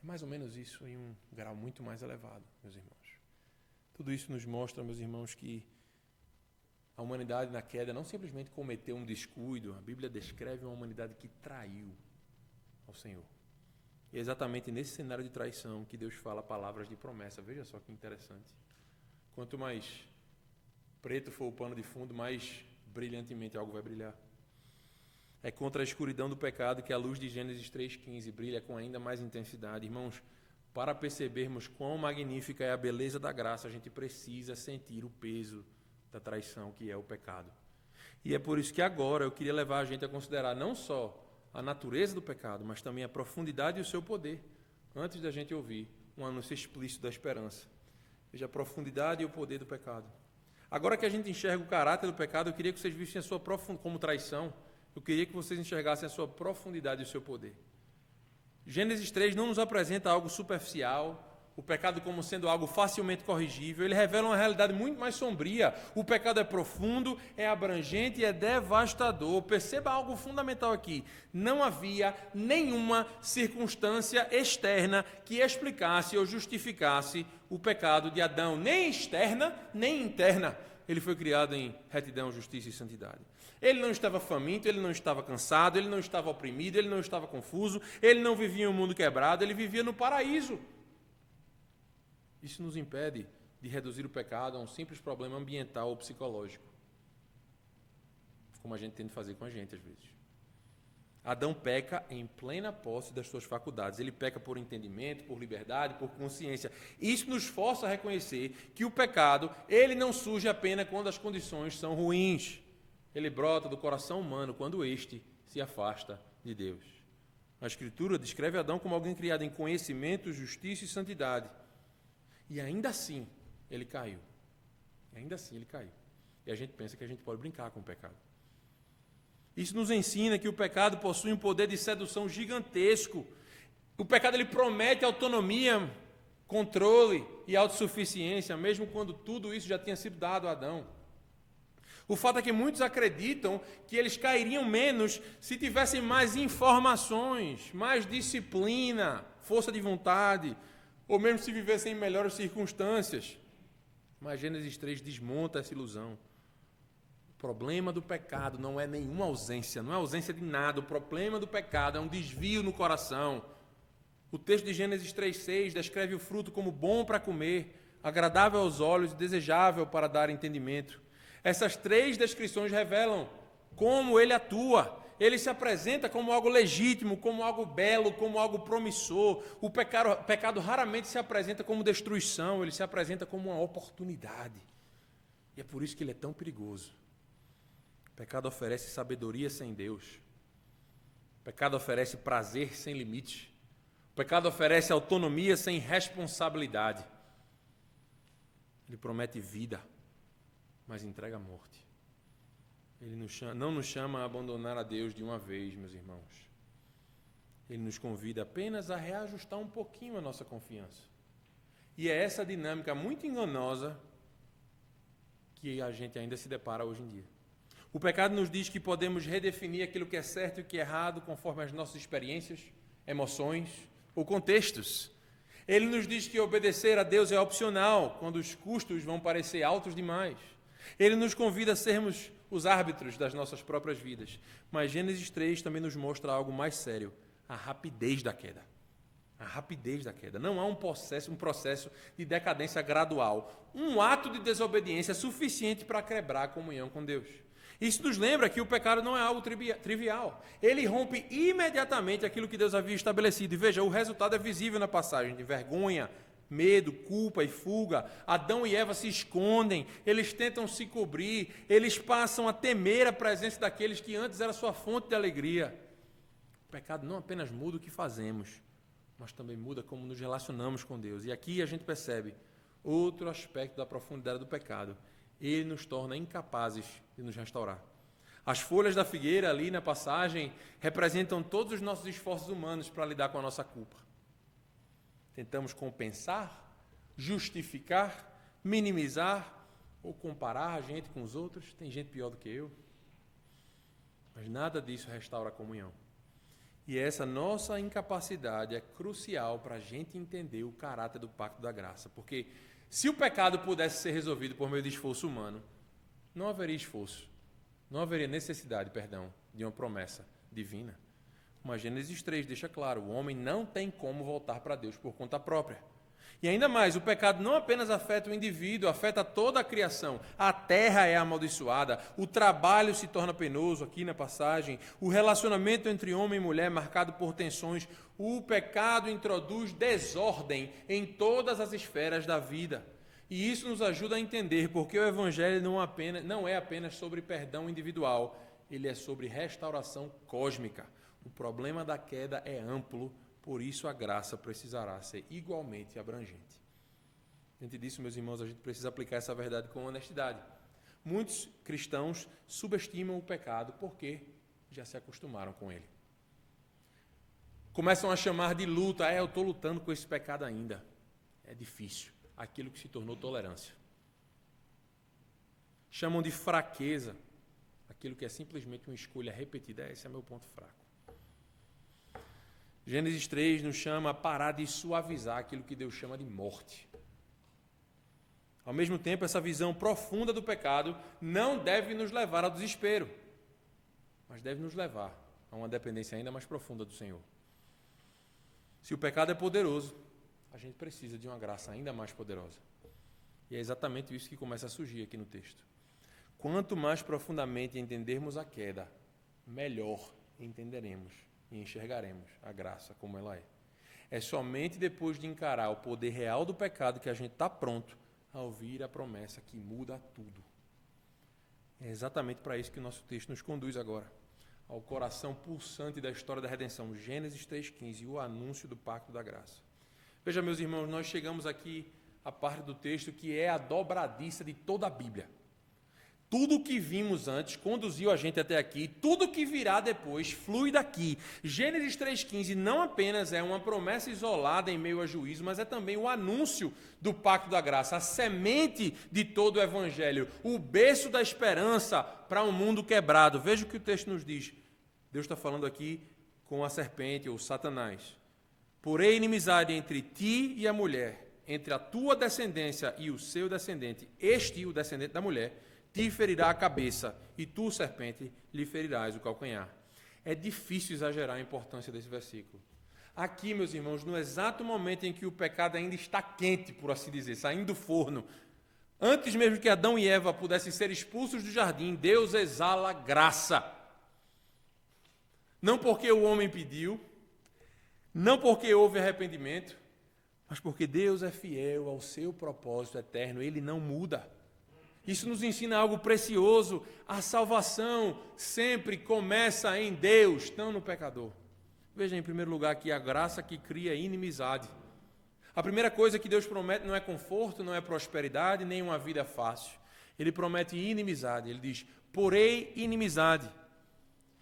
É mais ou menos isso em um grau muito mais elevado, meus irmãos. Tudo isso nos mostra, meus irmãos, que a humanidade na queda não simplesmente cometeu um descuido, a Bíblia descreve uma humanidade que traiu ao Senhor. E é exatamente nesse cenário de traição que Deus fala palavras de promessa. Veja só que interessante. Quanto mais preto for o pano de fundo, mais brilhantemente algo vai brilhar. É contra a escuridão do pecado que a luz de Gênesis 3,15 brilha com ainda mais intensidade. Irmãos, para percebermos quão magnífica é a beleza da graça, a gente precisa sentir o peso da traição que é o pecado. E é por isso que agora eu queria levar a gente a considerar não só a natureza do pecado, mas também a profundidade e o seu poder, antes da gente ouvir um anúncio explícito da esperança. Veja a profundidade e o poder do pecado. Agora que a gente enxerga o caráter do pecado, eu queria que vocês vissem a sua profundidade como traição, eu queria que vocês enxergassem a sua profundidade e o seu poder. Gênesis 3 não nos apresenta algo superficial, o pecado como sendo algo facilmente corrigível, ele revela uma realidade muito mais sombria. O pecado é profundo, é abrangente e é devastador. Perceba algo fundamental aqui. Não havia nenhuma circunstância externa que explicasse ou justificasse o pecado de Adão, nem externa, nem interna. ele foi criado em retidão, justiça e santidade. Ele não estava faminto, ele não estava cansado, ele não estava oprimido, ele não estava confuso, ele não vivia em um mundo quebrado, ele vivia no paraíso. Isso nos impede de reduzir o pecado a um simples problema ambiental ou psicológico, como a gente tenta fazer com a gente às vezes. Adão peca em plena posse das suas faculdades. Ele peca por entendimento, por liberdade, por consciência. Isso nos força a reconhecer que o pecado, ele não surge apenas quando as condições são ruins. Ele brota do coração humano quando este se afasta de Deus. A Escritura descreve Adão como alguém criado em conhecimento, justiça e santidade. E ainda assim, ele caiu. E a gente pensa que a gente pode brincar com o pecado. Isso nos ensina que o pecado possui um poder de sedução gigantesco. O pecado ele promete autonomia, controle e autossuficiência, mesmo quando tudo isso já tinha sido dado a Adão. O fato é que muitos acreditam que eles cairiam menos se tivessem mais informações, mais disciplina, força de vontade, ou mesmo se vivessem em melhores circunstâncias. Mas Gênesis 3 desmonta essa ilusão. O problema do pecado não é nenhuma ausência, não é ausência de nada. O problema do pecado é um desvio no coração. O texto de Gênesis 3,6 descreve o fruto como bom para comer, agradável aos olhos e desejável para dar entendimento. Essas três descrições revelam como ele atua. Ele se apresenta como algo legítimo, como algo belo, como algo promissor. O pecado raramente se apresenta como destruição, ele se apresenta como uma oportunidade. E é por isso que ele é tão perigoso. O pecado oferece sabedoria sem Deus. O pecado oferece prazer sem limite. O pecado oferece autonomia sem responsabilidade. Ele promete vida, mas entrega a morte. Ele não nos chama a abandonar a Deus de uma vez, meus irmãos. Ele nos convida apenas a reajustar um pouquinho a nossa confiança. E é essa dinâmica muito enganosa que a gente ainda se depara hoje em dia. O pecado nos diz que podemos redefinir aquilo que é certo e o que é errado conforme as nossas experiências, emoções ou contextos. Ele nos diz que obedecer a Deus é opcional, quando os custos vão parecer altos demais. Ele nos convida a sermos os árbitros das nossas próprias vidas. Mas Gênesis 3 também nos mostra algo mais sério, a rapidez da queda. A rapidez da queda. Não há um processo de decadência gradual. Um ato de desobediência suficiente para quebrar a comunhão com Deus. Isso nos lembra que o pecado não é algo trivial. Ele rompe imediatamente aquilo que Deus havia estabelecido. E veja, o resultado é visível na passagem de vergonha, medo, culpa e fuga. Adão e Eva se escondem, eles tentam se cobrir, eles passam a temer a presença daqueles que antes era sua fonte de alegria. O pecado não apenas muda o que fazemos, mas também muda como nos relacionamos com Deus. E aqui a gente percebe outro aspecto da profundidade do pecado. Ele nos torna incapazes de nos restaurar. As folhas da figueira ali na passagem representam todos os nossos esforços humanos para lidar com a nossa culpa. Tentamos compensar, justificar, minimizar ou comparar a gente com os outros. Tem gente pior do que eu. Mas nada disso restaura a comunhão. E essa nossa incapacidade é crucial para a gente entender o caráter do pacto da graça. Porque se o pecado pudesse ser resolvido por meio de esforço humano, não haveria necessidade, de uma promessa divina. Mas Gênesis 3 deixa claro, o homem não tem como voltar para Deus por conta própria. E ainda mais, o pecado não apenas afeta o indivíduo, afeta toda a criação. A terra é amaldiçoada, o trabalho se torna penoso, aqui na passagem, o relacionamento entre homem e mulher marcado por tensões. O pecado introduz desordem em todas as esferas da vida. E isso nos ajuda a entender porque o Evangelho não é apenas sobre perdão individual, ele é sobre restauração cósmica. O problema da queda é amplo, por isso a graça precisará ser igualmente abrangente. Diante disso, meus irmãos, a gente precisa aplicar essa verdade com honestidade. Muitos cristãos subestimam o pecado porque já se acostumaram com ele. Começam a chamar de luta, eu estou lutando com esse pecado ainda. É difícil. Aquilo que se tornou tolerância. Chamam de fraqueza aquilo que é simplesmente uma escolha repetida. Esse é meu ponto fraco. Gênesis 3 nos chama a parar de suavizar aquilo que Deus chama de morte. Ao mesmo tempo, essa visão profunda do pecado não deve nos levar ao desespero, mas deve nos levar a uma dependência ainda mais profunda do Senhor. Se o pecado é poderoso, a gente precisa de uma graça ainda mais poderosa. E é exatamente isso que começa a surgir aqui no texto. Quanto mais profundamente entendermos a queda, melhor entenderemos e enxergaremos a graça como ela é. É somente depois de encarar o poder real do pecado que a gente está pronto a ouvir a promessa que muda tudo. É exatamente para isso que o nosso texto nos conduz agora, ao coração pulsante da história da redenção, Gênesis 3,15, o anúncio do pacto da graça. Veja, meus irmãos, nós chegamos aqui à parte do texto que é a dobradiça de toda a Bíblia. Tudo o que vimos antes conduziu a gente até aqui, tudo o que virá depois flui daqui. Gênesis 3,15 não apenas é uma promessa isolada em meio a juízo, mas é também o anúncio do pacto da graça, a semente de todo o evangelho, o berço da esperança para um mundo quebrado. Veja o que o texto nos diz. Deus está falando aqui com a serpente ou Satanás. Porém, inimizade entre ti e a mulher, entre a tua descendência e o seu descendente, este, o descendente da mulher, te ferirá a cabeça, e tu, serpente, lhe ferirás o calcanhar. É difícil exagerar a importância desse versículo. Aqui, meus irmãos, no exato momento em que o pecado ainda está quente, por assim dizer, saindo do forno, antes mesmo que Adão e Eva pudessem ser expulsos do jardim, Deus exala graça. Não porque o homem pediu, não porque houve arrependimento, mas porque Deus é fiel ao seu propósito eterno, ele não muda. Isso nos ensina algo precioso. A salvação sempre começa em Deus, não no pecador. Veja, em primeiro lugar, que a graça que cria inimizade. A primeira coisa que Deus promete não é conforto, não é prosperidade, nem uma vida fácil. Ele promete inimizade. Ele diz, porém inimizade.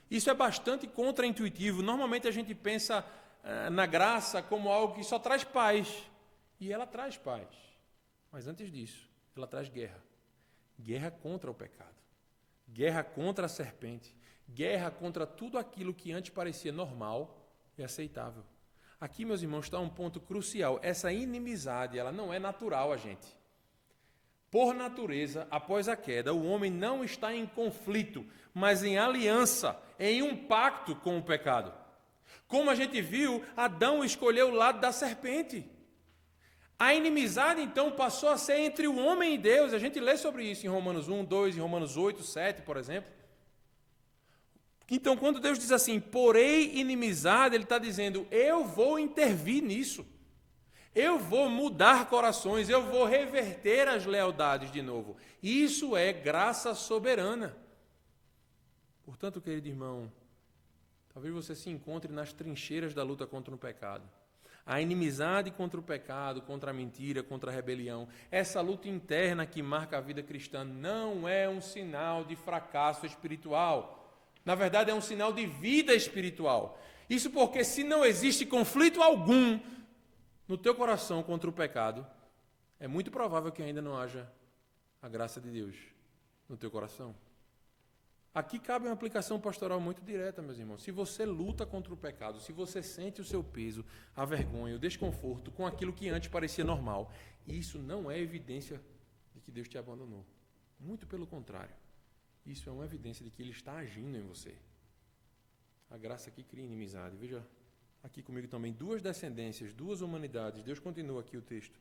Isso é bastante contraintuitivo. Normalmente a gente pensa na graça como algo que só traz paz. E ela traz paz. Mas antes disso, ela traz guerra. Guerra contra o pecado, guerra contra a serpente, guerra contra tudo aquilo que antes parecia normal e aceitável. Aqui, meus irmãos, está um ponto crucial. Essa inimizade, ela não é natural a gente. Por natureza, após a queda, o homem não está em conflito, mas em aliança, em um pacto com o pecado. Como a gente viu, Adão escolheu o lado da serpente. A inimizade, então, passou a ser entre o homem e Deus. A gente lê sobre isso em Romanos 1, 2, em Romanos 8, 7, por exemplo. Então, quando Deus diz assim, porém inimizade, Ele está dizendo, eu vou intervir nisso. Eu vou mudar corações, eu vou reverter as lealdades de novo. Isso é graça soberana. Portanto, querido irmão, talvez você se encontre nas trincheiras da luta contra o pecado. A inimizade contra o pecado, contra a mentira, contra a rebelião, essa luta interna que marca a vida cristã não é um sinal de fracasso espiritual. Na verdade, é um sinal de vida espiritual. Isso porque se não existe conflito algum no teu coração contra o pecado, é muito provável que ainda não haja a graça de Deus no teu coração. Aqui cabe uma aplicação pastoral muito direta, meus irmãos. Se você luta contra o pecado, se você sente o seu peso, a vergonha, o desconforto com aquilo que antes parecia normal, isso não é evidência de que Deus te abandonou. Muito pelo contrário. Isso é uma evidência de que Ele está agindo em você. A graça aqui cria inimizade. Veja aqui comigo também, duas descendências, duas humanidades. Deus continua aqui o texto.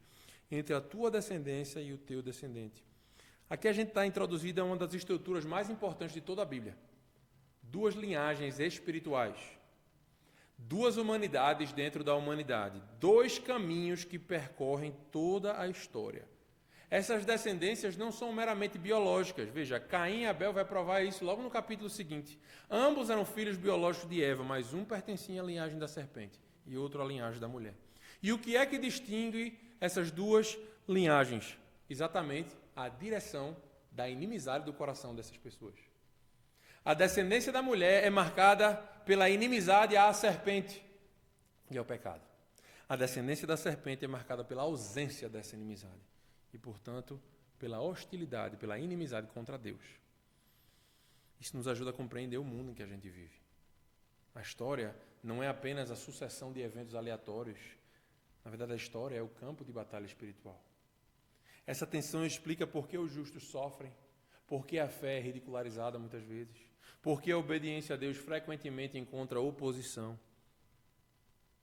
Entre a tua descendência e o teu descendente. Aqui a gente está introduzido a uma das estruturas mais importantes de toda a Bíblia. Duas linhagens espirituais. Duas humanidades dentro da humanidade. Dois caminhos que percorrem toda a história. Essas descendências não são meramente biológicas. Veja, Caim e Abel vai provar isso logo no capítulo seguinte. Ambos eram filhos biológicos de Eva, mas um pertencia à linhagem da serpente e outro à linhagem da mulher. E o que é que distingue essas duas linhagens? Exatamente a direção da inimizade do coração dessas pessoas. A descendência da mulher é marcada pela inimizade à serpente e ao pecado. A descendência da serpente é marcada pela ausência dessa inimizade e, portanto, pela hostilidade, pela inimizade contra Deus. Isso nos ajuda a compreender o mundo em que a gente vive. A história não é apenas a sucessão de eventos aleatórios. Na verdade, a história é o campo de batalha espiritual. Essa tensão explica por que os justos sofrem, por que a fé é ridicularizada muitas vezes, por que a obediência a Deus frequentemente encontra oposição.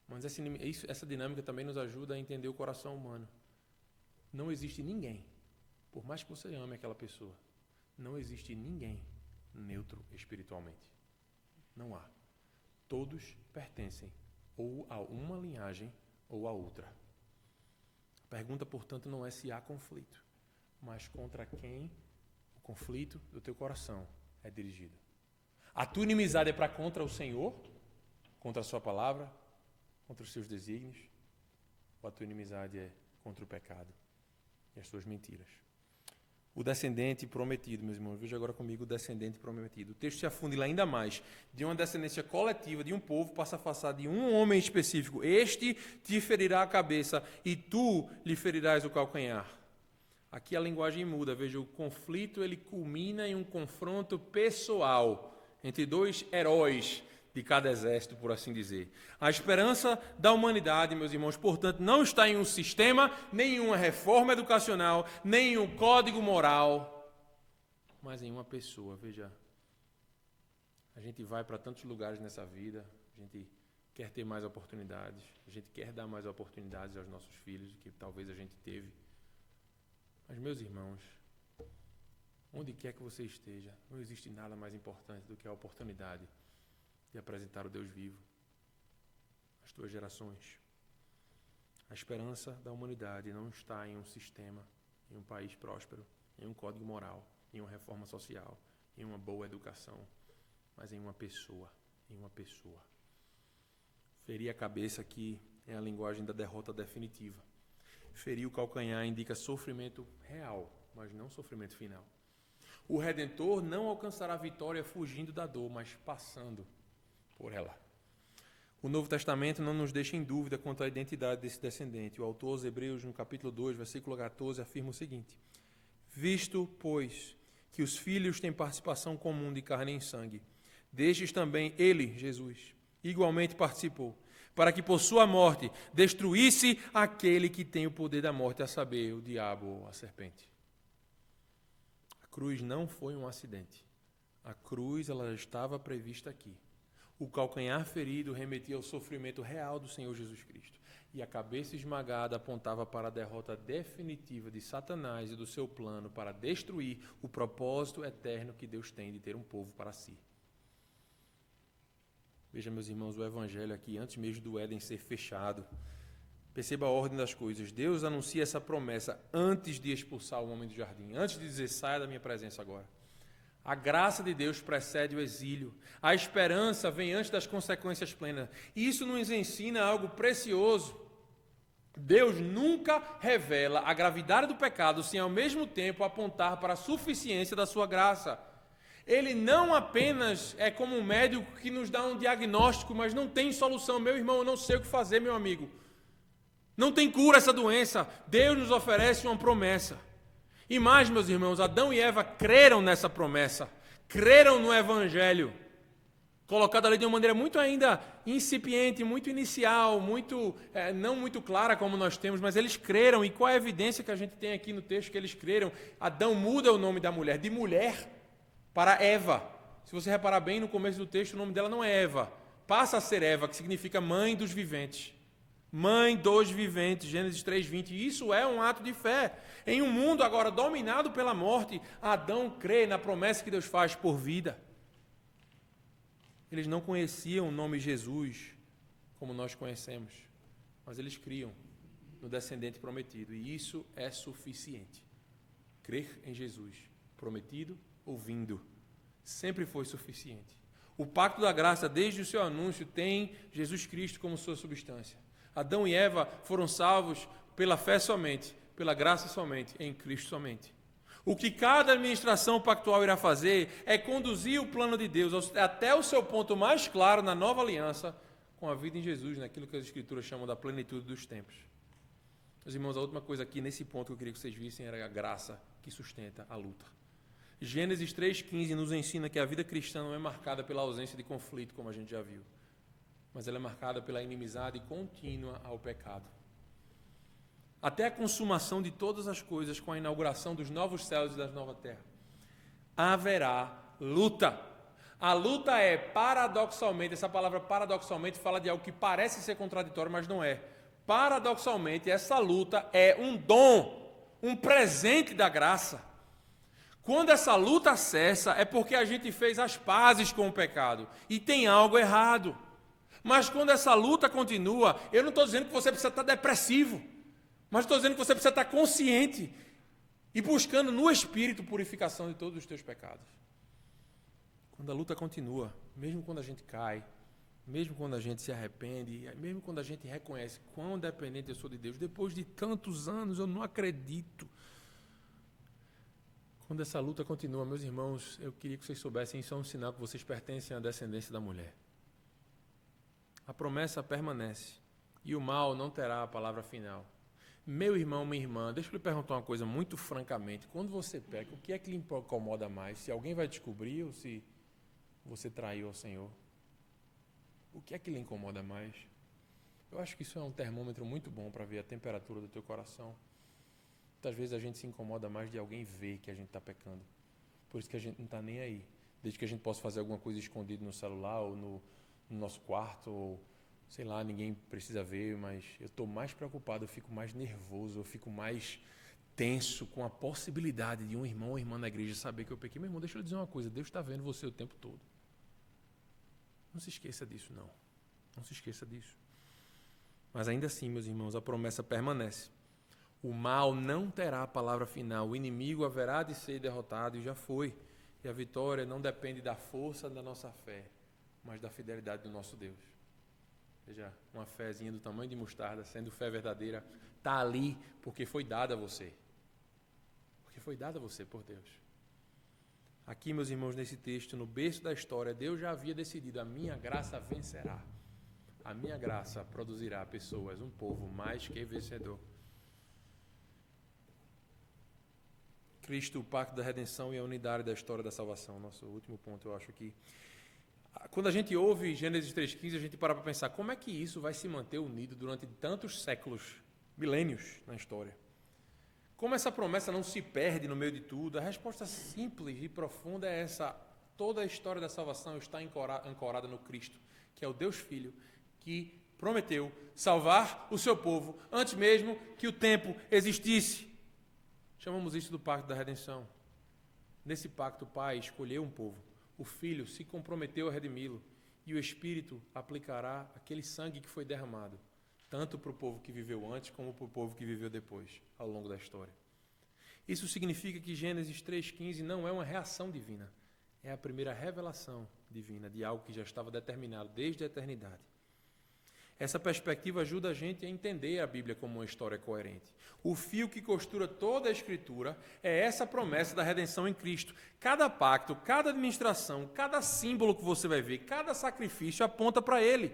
Mas essa dinâmica também nos ajuda a entender o coração humano. Não existe ninguém, por mais que você ame aquela pessoa, não existe ninguém neutro espiritualmente. Não há. Todos pertencem ou a uma linhagem ou a outra. A pergunta, portanto, não é se há conflito, mas contra quem o conflito do teu coração é dirigido. A tua inimizade é para contra o Senhor, contra a sua palavra, contra os seus desígnios, ou a tua inimizade é contra o pecado e as suas mentiras. O descendente prometido, meus irmãos, veja agora comigo o descendente prometido. O texto se afunda ainda mais. De uma descendência coletiva, de um povo, passa a passar de um homem específico. Este te ferirá a cabeça e tu lhe ferirás o calcanhar. Aqui a linguagem muda. Veja, o conflito ele culmina em um confronto pessoal entre dois heróis de cada exército, por assim dizer. A esperança da humanidade, meus irmãos, portanto, não está em um sistema, nem em uma reforma educacional, nem em um código moral, mas em uma pessoa. Veja, a gente vai para tantos lugares nessa vida, a gente quer ter mais oportunidades, a gente quer dar mais oportunidades aos nossos filhos do que talvez a gente teve. Mas, meus irmãos, onde quer que você esteja, não existe nada mais importante do que a oportunidade de apresentar o Deus vivo às tuas gerações. A esperança da humanidade não está em um sistema, em um país próspero, em um código moral, em uma reforma social, em uma boa educação, mas em uma pessoa, Ferir a cabeça aqui é a linguagem da derrota definitiva. Ferir o calcanhar indica sofrimento real, mas não sofrimento final. O Redentor não alcançará a vitória fugindo da dor, mas passando por ela. O Novo Testamento não nos deixa em dúvida quanto à identidade desse descendente. O autor aos Hebreus, no capítulo 2, versículo 14, afirma o seguinte: visto, pois, que os filhos têm participação comum de carne e sangue, destes também ele, Jesus, igualmente participou, para que por sua morte destruísse aquele que tem o poder da morte, a saber, o diabo ou a serpente. A cruz não foi um acidente. A cruz ela já estava prevista aqui. O calcanhar ferido remetia ao sofrimento real do Senhor Jesus Cristo. E a cabeça esmagada apontava para a derrota definitiva de Satanás e do seu plano para destruir o propósito eterno que Deus tem de ter um povo para si. Veja, meus irmãos, o Evangelho aqui, antes mesmo do Éden ser fechado. Perceba a ordem das coisas. Deus anuncia essa promessa antes de expulsar o homem do jardim, antes de dizer, saia da minha presença agora. A graça de Deus precede o exílio. A esperança vem antes das consequências plenas. E isso nos ensina algo precioso. Deus nunca revela a gravidade do pecado sem ao mesmo tempo apontar para a suficiência da sua graça. Ele não apenas é como um médico que nos dá um diagnóstico, mas não tem solução. Meu irmão, eu não sei o que fazer, meu amigo. Não tem cura essa doença. Deus nos oferece uma promessa. E mais, meus irmãos, Adão e Eva creram nessa promessa, creram no Evangelho, colocado ali de uma maneira muito ainda incipiente, muito inicial, não muito clara como nós temos, mas eles creram. E qual é a evidência que a gente tem aqui no texto que eles creram? Adão muda o nome da mulher, de mulher para Eva. Se você reparar bem, no começo do texto, o nome dela não é Eva, passa a ser Eva, que significa mãe dos viventes. Mãe dos viventes, Gênesis 3:20. Isso é um ato de fé. Em um mundo agora dominado pela morte, Adão crê na promessa que Deus faz por vida. Eles não conheciam o nome Jesus como nós conhecemos, mas eles criam no descendente prometido. E isso é suficiente. Crer em Jesus, prometido ou vindo, sempre foi suficiente. O pacto da graça, desde o seu anúncio, tem Jesus Cristo como sua substância. Adão e Eva foram salvos pela fé somente, pela graça somente, em Cristo somente. O que cada administração pactual irá fazer é conduzir o plano de Deus até o seu ponto mais claro na nova aliança com a vida em Jesus, naquilo que as Escrituras chamam da plenitude dos tempos. Meus irmãos, a última coisa aqui nesse ponto que eu queria que vocês vissem era a graça que sustenta a luta. Gênesis 3,15 nos ensina que a vida cristã não é marcada pela ausência de conflito, como a gente já viu, mas ela é marcada pela inimizade contínua ao pecado. até a consumação de todas as coisas, com a inauguração dos novos céus e da nova terra, haverá luta. A luta é, paradoxalmente, essa palavra paradoxalmente fala de algo que parece ser contraditório, mas não é. Paradoxalmente, essa luta é um dom, um presente da graça. Quando essa luta cessa, é porque a gente fez as pazes com o pecado e tem algo errado. Mas quando essa luta continua, eu não estou dizendo que você precisa estar depressivo, mas estou dizendo que você precisa estar consciente e buscando no Espírito purificação de todos os teus pecados. Quando a luta continua, mesmo quando a gente cai, mesmo quando a gente se arrepende, mesmo quando a gente reconhece quão dependente eu sou de Deus, depois de tantos anos eu não acredito. Quando essa luta continua, meus irmãos, eu queria que vocês soubessem, isso é um sinal que vocês pertencem à descendência da mulher. A promessa permanece e o mal não terá a palavra final. Meu irmão, minha irmã, deixa eu lhe perguntar uma coisa muito francamente. Quando você peca, o que é que lhe incomoda mais? Se alguém vai descobrir ou se você traiu ao Senhor? O que é que lhe incomoda mais? Eu acho que isso é um termômetro muito bom para ver a temperatura do teu coração. Muitas vezes a gente se incomoda mais de alguém ver que a gente está pecando. Por isso que a gente não está nem aí. Desde que a gente possa fazer alguma coisa escondida no celular ou no nosso quarto, ou sei lá, ninguém precisa ver, mas eu estou mais preocupado, eu fico mais nervoso, eu fico mais tenso com a possibilidade de um irmão ou irmã na igreja saber que eu pequei. Meu irmão, deixa eu lhe dizer uma coisa, Deus está vendo você o tempo todo. Não se esqueça disso, não. Não se esqueça disso. Mas ainda assim, meus irmãos, a promessa permanece. O mal não terá a palavra final, o inimigo haverá de ser derrotado e já foi. E a vitória não depende da força da nossa fé, mas da fidelidade do nosso Deus. Veja, uma fezinha do tamanho de mostarda, sendo fé verdadeira, está ali porque foi dada a você. Porque foi dada a você por Deus. Aqui, meus irmãos, nesse texto, no berço da história, Deus já havia decidido, a minha graça vencerá. A minha graça produzirá pessoas, um povo mais que vencedor. Cristo, o pacto da redenção e a unidade da história da salvação. Nosso último ponto, eu acho que quando a gente ouve Gênesis 3,15, a gente para pensar como é que isso vai se manter unido durante tantos séculos, milênios na história. Como essa promessa não se perde no meio de tudo? A resposta simples e profunda é essa. Toda a história da salvação está ancorada no Cristo, que é o Deus Filho, que prometeu salvar o seu povo antes mesmo que o tempo existisse. Chamamos isso do pacto da redenção. Nesse pacto, o Pai escolheu um povo. O Filho se comprometeu a redimi-lo e o Espírito aplicará aquele sangue que foi derramado, tanto para o povo que viveu antes como para o povo que viveu depois, ao longo da história. Isso significa que Gênesis 3,15 não é uma reação divina, é a primeira revelação divina de algo que já estava determinado desde a eternidade. Essa perspectiva ajuda a gente a entender a Bíblia como uma história coerente. O fio que costura toda a Escritura é essa promessa da redenção em Cristo. Cada pacto, cada administração, cada símbolo que você vai ver, cada sacrifício aponta para Ele.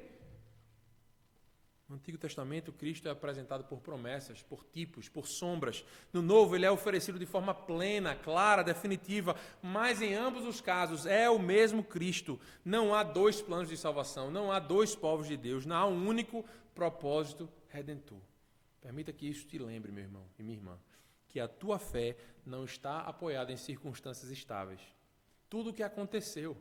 No Antigo Testamento, Cristo é apresentado por promessas, por tipos, por sombras. No Novo, Ele é oferecido de forma plena, clara, definitiva, mas em ambos os casos é o mesmo Cristo. Não há dois planos de salvação, não há dois povos de Deus, não há um único propósito redentor. Permita que isso te lembre, meu irmão e minha irmã, que a tua fé não está apoiada em circunstâncias estáveis. Tudo o que aconteceu,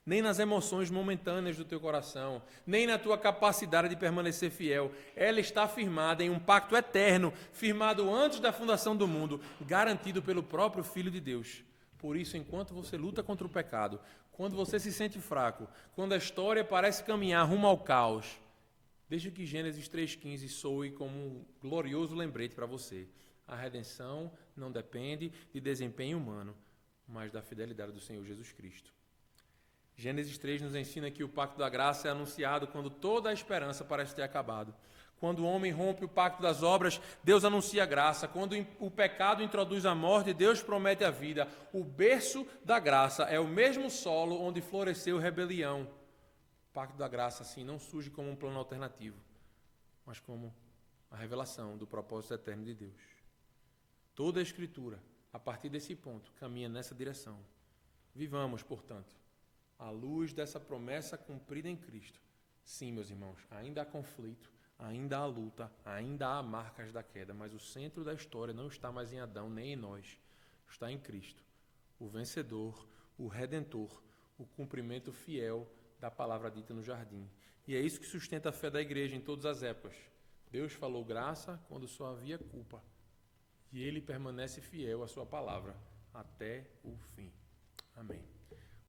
nem nas emoções momentâneas do teu coração, nem na tua capacidade de permanecer fiel. Ela está firmada em um pacto eterno, firmado antes da fundação do mundo, garantido pelo próprio Filho de Deus. Por isso, enquanto você luta contra o pecado, quando você se sente fraco, quando a história parece caminhar rumo ao caos, deixa que Gênesis 3,15 soe como um glorioso lembrete para você. A redenção não depende de desempenho humano, mas da fidelidade do Senhor Jesus Cristo. Gênesis 3 nos ensina que o pacto da graça é anunciado quando toda a esperança parece ter acabado. Quando o homem rompe o pacto das obras, Deus anuncia a graça. Quando o pecado introduz a morte, Deus promete a vida. O berço da graça é o mesmo solo onde floresceu rebelião. O pacto da graça, assim, não surge como um plano alternativo, mas como a revelação do propósito eterno de Deus. Toda a Escritura, a partir desse ponto, caminha nessa direção. Vivamos, portanto, à luz dessa promessa cumprida em Cristo. Sim, meus irmãos, ainda há conflito, ainda há luta, ainda há marcas da queda, mas o centro da história não está mais em Adão nem em nós, está em Cristo, o vencedor, o redentor, o cumprimento fiel da palavra dita no jardim. E é isso que sustenta a fé da igreja em todas as épocas. Deus falou graça quando só havia culpa, e ele permanece fiel à sua palavra até o fim. Amém.